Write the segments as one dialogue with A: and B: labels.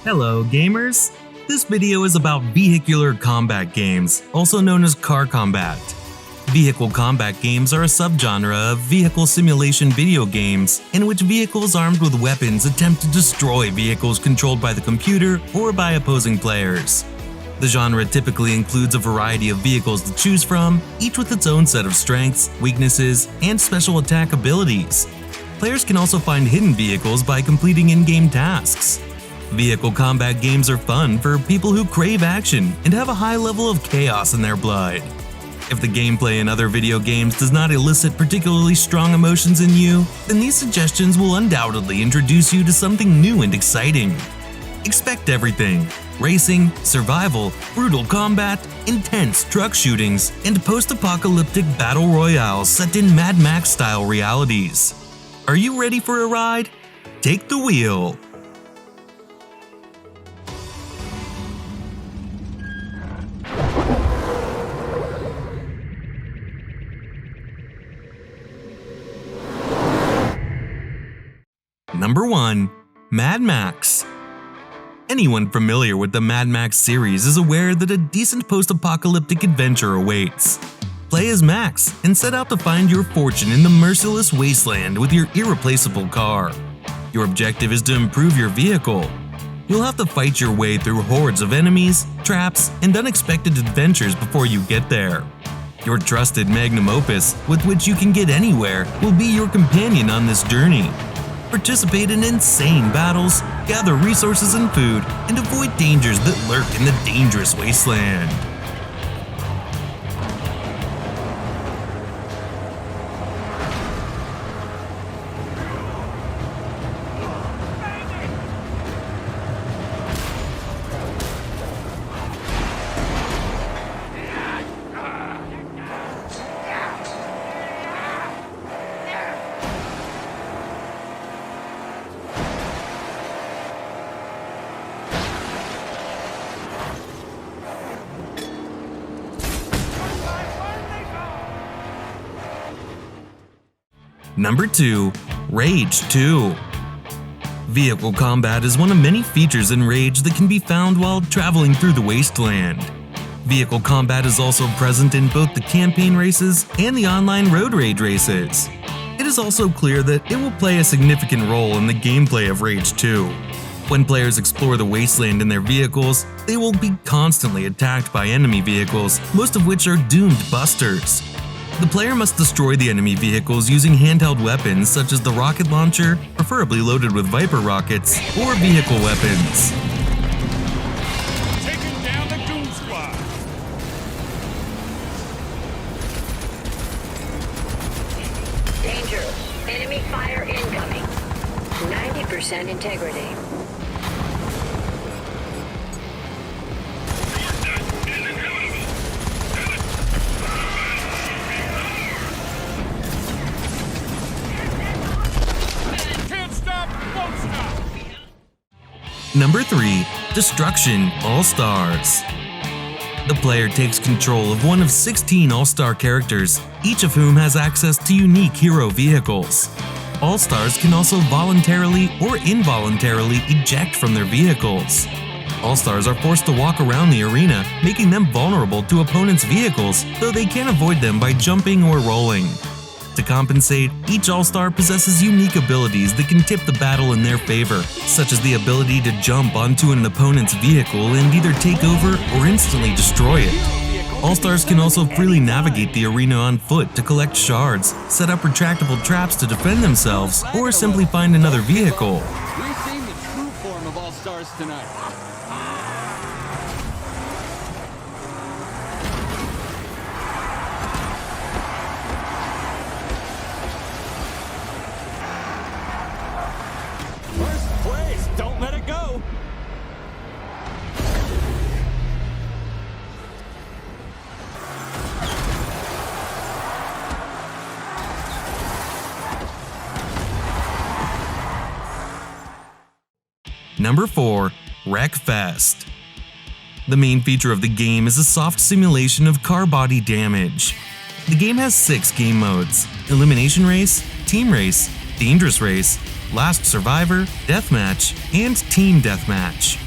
A: Hello gamers! This video is about vehicular combat games, also known as car combat. Vehicle combat games are a subgenre of vehicle simulation video games in which vehicles armed with weapons attempt to destroy vehicles controlled by the computer or by opposing players. The genre typically includes a variety of vehicles to choose from, each with its own set of strengths, weaknesses, and special attack abilities. Players can also find hidden vehicles by completing in-game tasks. Vehicle combat games are fun for people who crave action and have a high level of chaos in their blood. If the gameplay in other video games does not elicit particularly strong emotions in you, then these suggestions will undoubtedly introduce you to something new and exciting. Expect everything: racing, survival, brutal combat, intense truck shootings, and post-apocalyptic battle royales set in Mad Max-style realities. Are you ready for a ride? Take the wheel! Number 1. Mad Max. Anyone familiar with the Mad Max series is aware that a decent post-apocalyptic adventure awaits. Play as Max and set out to find your fortune in the merciless wasteland with your irreplaceable car. Your objective is to improve your vehicle. You'll have to fight your way through hordes of enemies, traps, and unexpected adventures before you get there. Your trusted magnum opus, with which you can get anywhere, will be your companion on this journey. Participate in insane battles, gather resources and food, and avoid dangers that lurk in the dangerous wasteland. Number 2. Rage 2. Vehicle combat is one of many features in Rage that can be found while traveling through the wasteland. Vehicle combat is also present in both the campaign races and the online road rage races. It is also clear that it will play a significant role in the gameplay of Rage 2. When players explore the wasteland in their vehicles, they will be constantly attacked by enemy vehicles, most of which are doomed busters. The player must destroy the enemy vehicles using handheld weapons such as the rocket launcher, preferably loaded with Viper rockets, or vehicle weapons.
B: Taking down the Goon Squad!
C: Danger! Enemy fire incoming. 90% integrity.
A: Number 3. Destruction All-Stars. The player takes control of one of 16 All-Star characters, each of whom has access to unique hero vehicles. All-Stars can also voluntarily or involuntarily eject from their vehicles. All-Stars are forced to walk around the arena, making them vulnerable to opponents' vehicles, though they can avoid them by jumping or rolling. To compensate, each All-Star possesses unique abilities that can tip the battle in their favor, such as the ability to jump onto an opponent's vehicle and either take over or instantly destroy it. All-Stars can also freely navigate the arena on foot to collect shards, set up retractable traps to defend themselves, or simply find another vehicle.
B: We've seen the true form of All-Stars tonight. Don't let it go!
A: Number 4. Wreckfest. The main feature of the game is a soft simulation of car body damage. The game has 6 game modes: Elimination Race, Team Race, Dangerous Race, Last Survivor, Deathmatch, and Team Deathmatch.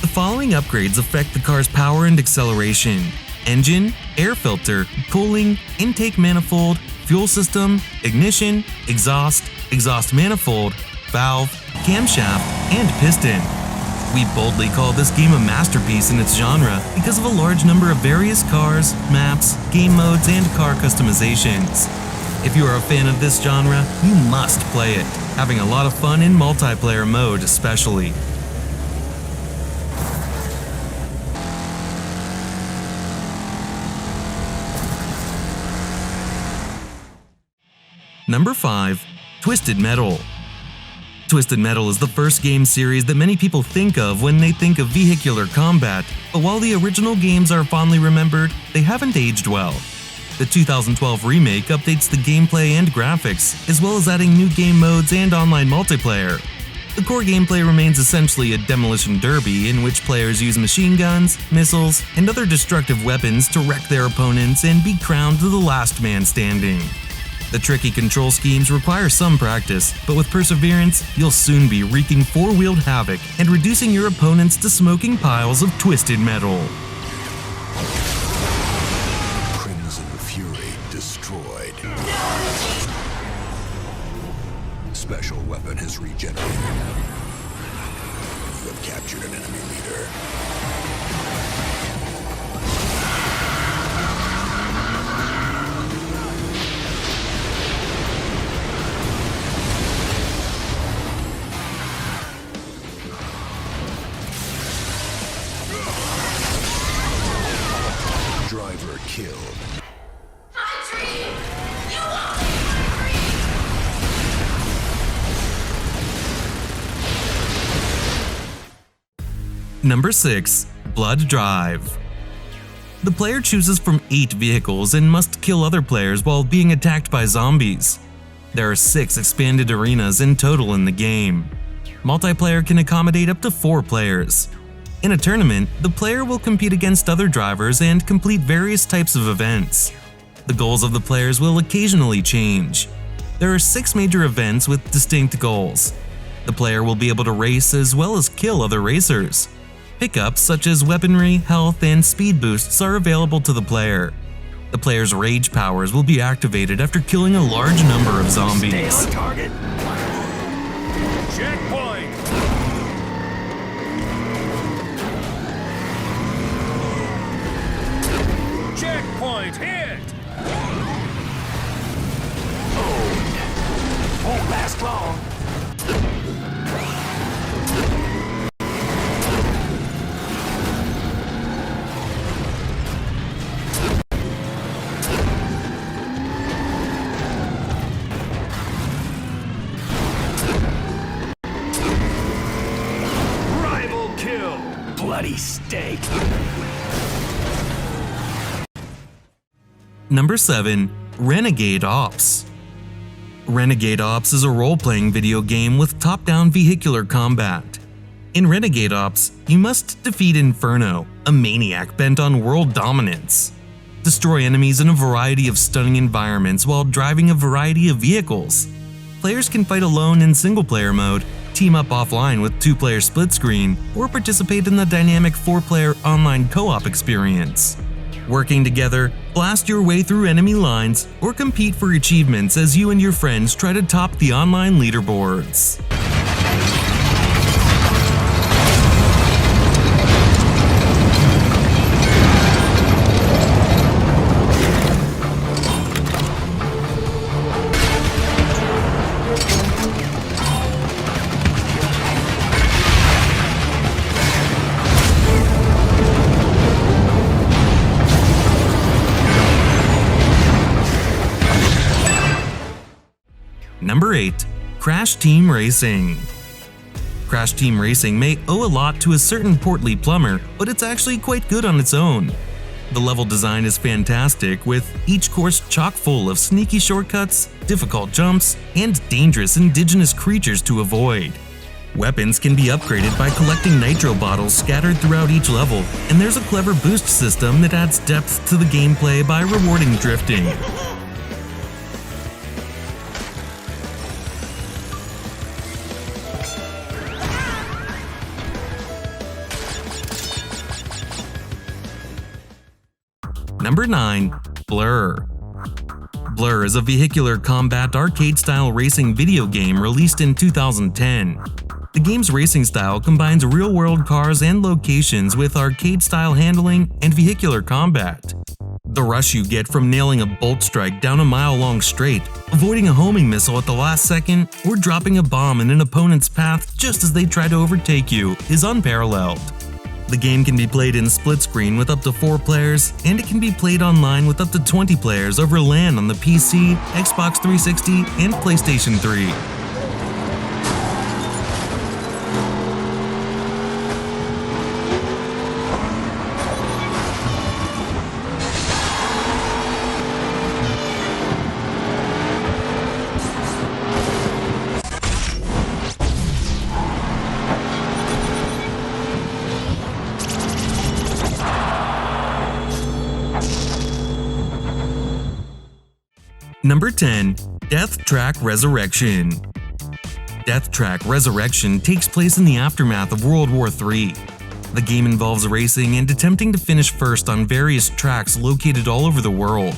A: The following upgrades affect the car's power and acceleration: engine, air filter, cooling, intake manifold, fuel system, ignition, exhaust manifold, valve, camshaft, and piston. We boldly call this game a masterpiece in its genre because of a large number of various cars, maps, game modes, and car customizations. If you are a fan of this genre, you must play it, having a lot of fun in multiplayer mode especially. Number 5. Twisted Metal. Twisted Metal is the first game series that many people think of when they think of vehicular combat, but while the original games are fondly remembered, they haven't aged well. The 2012 remake updates the gameplay and graphics, as well as adding new game modes and online multiplayer. The core gameplay remains essentially a demolition derby in which players use machine guns, missiles, and other destructive weapons to wreck their opponents and be crowned the last man standing. The tricky control schemes require some practice, but with perseverance, you'll soon be wreaking four-wheeled havoc and reducing your opponents to smoking piles of twisted metal.
D: Crimson Fury destroyed. Special weapon has regenerated. You have captured an enemy leader. Driver killed.
A: Number 6. Blood Drive. The player chooses from 8 vehicles and must kill other players while being attacked by zombies. There are 6 expanded arenas in total in the game. Multiplayer can accommodate up to 4 players. In a tournament, the player will compete against other drivers and complete various types of events. The goals of the players will occasionally change. There are 6 major events with distinct goals. The player will be able to race as well as kill other racers. Pickups such as weaponry, health, and speed boosts are available to the player. The player's rage powers will be activated after killing a large number of zombies.
B: Stay on target. Checkpoint. Checkpoint hit. Won't last long. Rival kill. Bloody steak.
A: Number 7. Renegade Ops. Renegade Ops is a role-playing video game with top-down vehicular combat. In Renegade Ops, you must defeat Inferno, a maniac bent on world dominance. Destroy enemies in a variety of stunning environments while driving a variety of vehicles. Players can fight alone in single-player mode, team up offline with 2-player split screen, or participate in the dynamic 4-player online co-op experience. Working together, blast your way through enemy lines, or compete for achievements as you and your friends try to top the online leaderboards. Number 8. Crash Team Racing. Crash Team Racing may owe a lot to a certain portly plumber, but it's actually quite good on its own. The level design is fantastic, with each course chock full of sneaky shortcuts, difficult jumps, and dangerous indigenous creatures to avoid. Weapons can be upgraded by collecting nitro bottles scattered throughout each level, and there's a clever boost system that adds depth to the gameplay by rewarding drifting. Number 9. Blur. Blur is a vehicular combat arcade-style racing video game released in 2010. The game's racing style combines real-world cars and locations with arcade-style handling and vehicular combat. The rush you get from nailing a bolt strike down a mile-long straight, avoiding a homing missile at the last second, or dropping a bomb in an opponent's path just as they try to overtake you is unparalleled. The game can be played in split screen with up to 4 players, and it can be played online with up to 20 players over LAN on the PC, Xbox 360, and PlayStation 3. Number 10. Death Track Resurrection. Death Track Resurrection takes place in the aftermath of World War III. The game involves racing and attempting to finish first on various tracks located all over the world.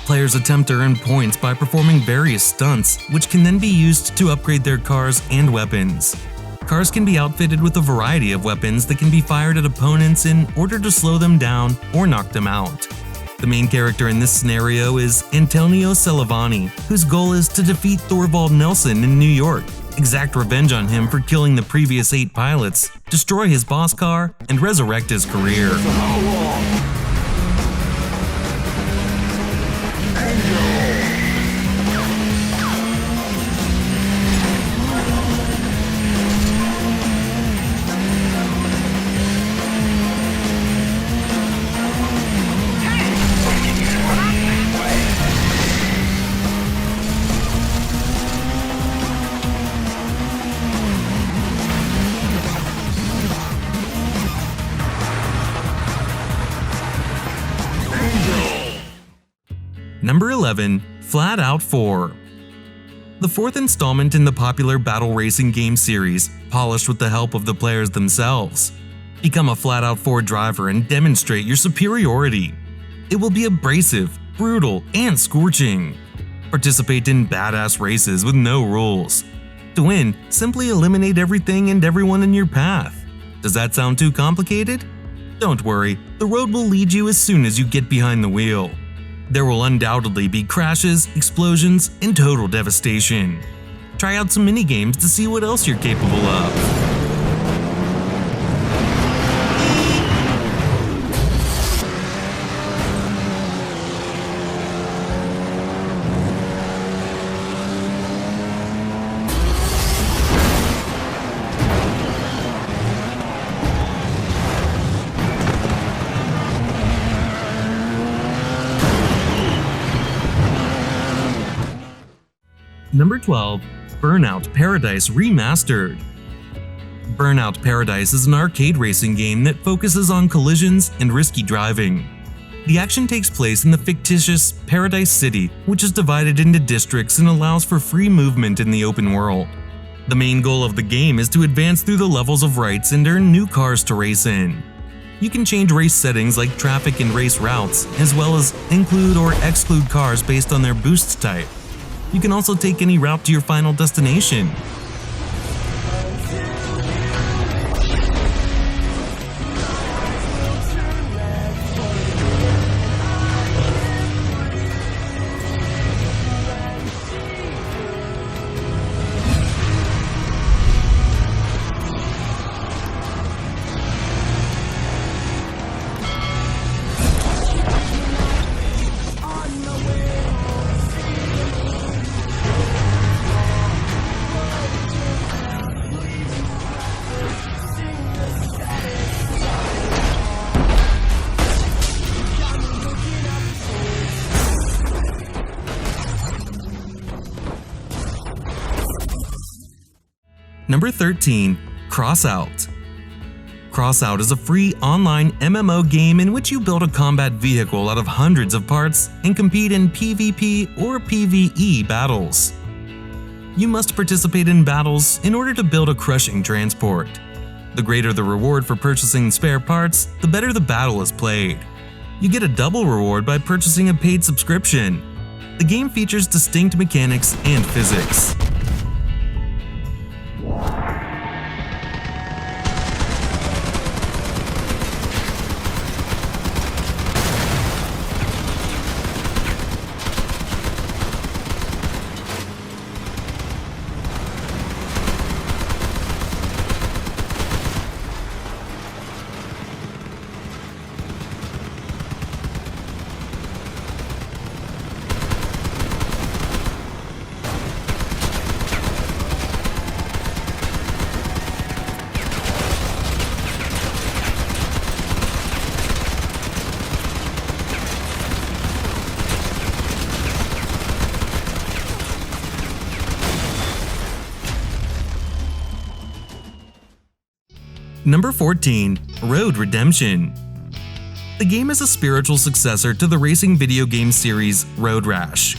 A: Players attempt to earn points by performing various stunts, which can then be used to upgrade their cars and weapons. Cars can be outfitted with a variety of weapons that can be fired at opponents in order to slow them down or knock them out. The main character in this scenario is Antonio Salavani, whose goal is to defeat Thorvald Nelson in New York, exact revenge on him for killing the previous 8 pilots, destroy his boss car, and resurrect his career. Number 11. Flatout 4. The 4th installment in the popular battle racing game series, polished with the help of the players themselves. Become a Flatout 4 driver and demonstrate your superiority. It will be abrasive, brutal, and scorching. Participate in badass races with no rules. To win, simply eliminate everything and everyone in your path. Does that sound too complicated? Don't worry, the road will lead you as soon as you get behind the wheel. There will undoubtedly be crashes, explosions, and total devastation. Try out some minigames to see what else you're capable of. Number 12. Burnout Paradise Remastered. Burnout Paradise is an arcade racing game that focuses on collisions and risky driving. The action takes place in the fictitious Paradise City, which is divided into districts and allows for free movement in the open world. The main goal of the game is to advance through the levels of rights and earn new cars to race in. You can change race settings like traffic and race routes, as well as include or exclude cars based on their boost type. You can also take any route to your final destination. Number 13. Crossout. Crossout is a free online MMO game in which you build a combat vehicle out of hundreds of parts and compete in PvP or PvE battles. You must participate in battles in order to build a crushing transport. The greater the reward for purchasing spare parts, the better the battle is played. You get a double reward by purchasing a paid subscription. The game features distinct mechanics and physics. Number 14. Road Redemption. The game is a spiritual successor to the racing video game series Road Rash.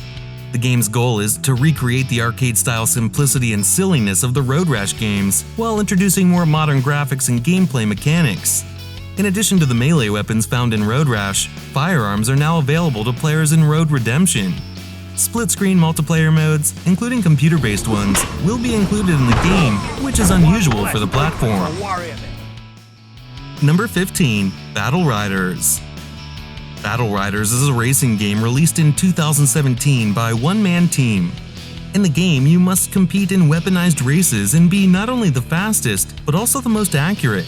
A: The game's goal is to recreate the arcade-style simplicity and silliness of the Road Rash games while introducing more modern graphics and gameplay mechanics. In addition to the melee weapons found in Road Rash, firearms are now available to players in Road Redemption. Split-screen multiplayer modes, including computer-based ones, will be included in the game, which is unusual for the platform. Number 15. Battle Riders. Battle Riders is a racing game released in 2017 by One Man Team. In the game, you must compete in weaponized races and be not only the fastest, but also the most accurate.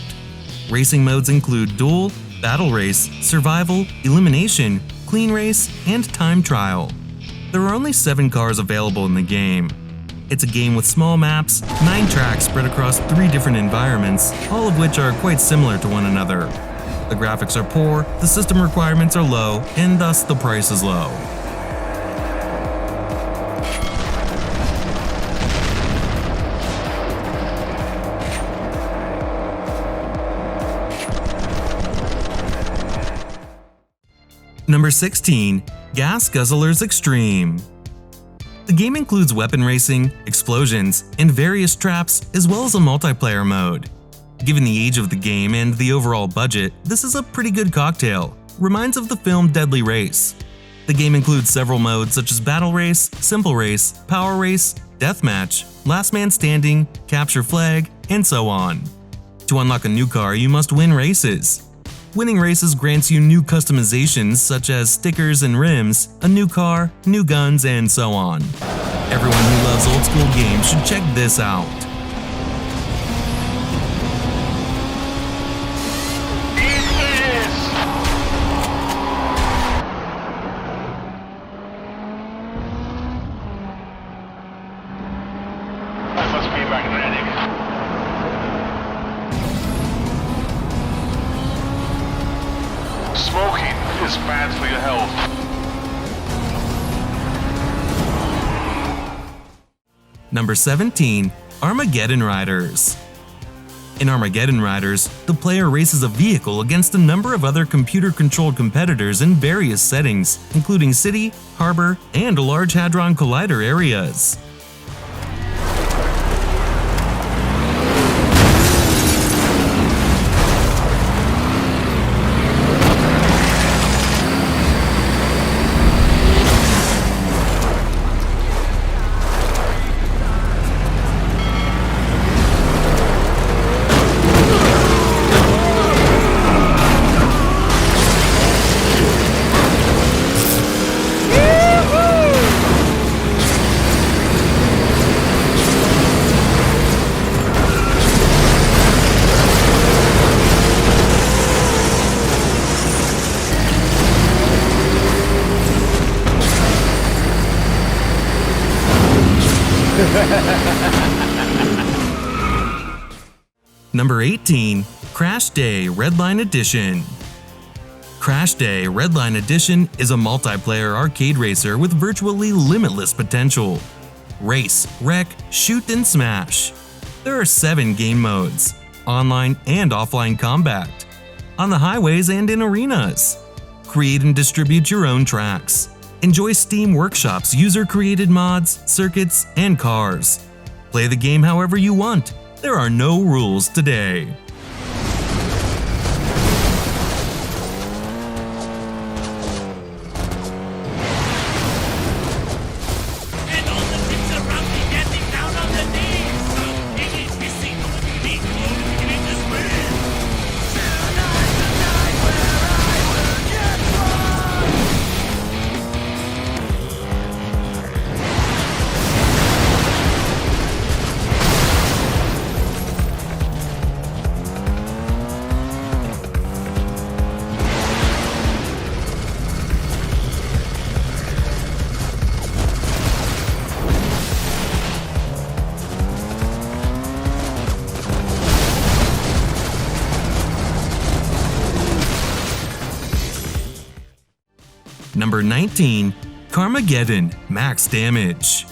A: Racing modes include Duel, Battle Race, Survival, Elimination, Clean Race, and Time Trial. There are only 7 cars available in the game. It's a game with small maps, 9 tracks spread across 3 different environments, all of which are quite similar to one another. The graphics are poor, the system requirements are low, and thus the price is low. Number 16. Gas Guzzlers Extreme. The game includes weapon racing, explosions, and various traps, as well as a multiplayer mode. Given the age of the game and the overall budget, this is a pretty good cocktail. Reminds of the film Deadly Race. The game includes several modes such as Battle Race, Simple Race, Power Race, Deathmatch, Last Man Standing, Capture Flag, and so on. To unlock a new car, you must win races. Winning races grants you new customizations such as stickers and rims, a new car, new guns, and so on. Everyone who loves old school games should check this out.
B: That must be magnetic. Smoking is bad for your health.
A: Number 17. Armageddon Riders. In Armageddon Riders, the player races a vehicle against a number of other computer-controlled competitors in various settings, including city, harbor, and Large Hadron Collider areas. Number 18. Crashday Redline Edition. Crashday Redline Edition is a multiplayer arcade racer with virtually limitless potential. Race, wreck, shoot, and smash. There are 7 game modes, online and offline combat, on the highways and in arenas. Create and distribute your own tracks. Enjoy Steam Workshop's user-created mods, circuits, and cars. Play the game however you want. There are no rules today. Number 19. CARMAGEDDON Max Damage.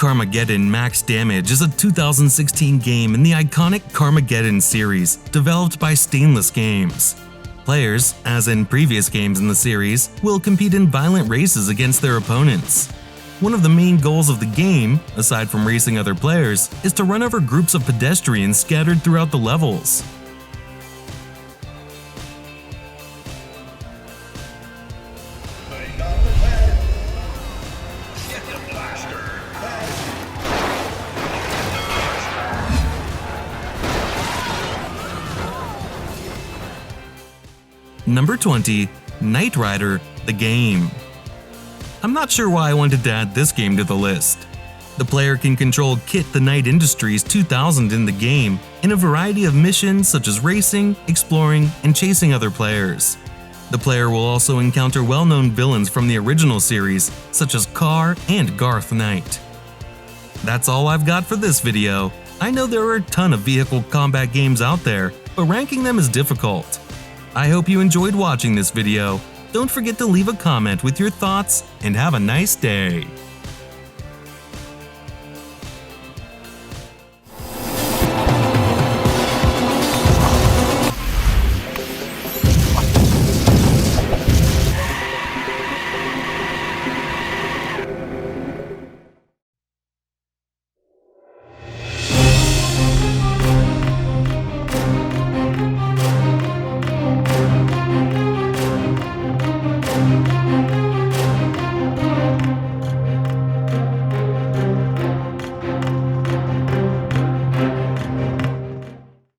A: Armageddon Max Damage is a 2016 game in the iconic Armageddon series, developed by Stainless Games. Players, as in previous games in the series, will compete in violent races against their opponents. One of the main goals of the game, aside from racing other players, is to run over groups of pedestrians scattered throughout the levels. Number 20. Knight Rider, the game. I'm not sure why I wanted to add this game to the list. The player can control Kit the Knight Industries 2000 in the game in a variety of missions such as racing, exploring, and chasing other players. The player will also encounter well-known villains from the original series such as Car and Garth Knight. That's all I've got for this video. I know there are a ton of vehicle combat games out there, but ranking them is difficult. I hope you enjoyed watching this video. Don't forget to leave a comment with your thoughts and have a nice day.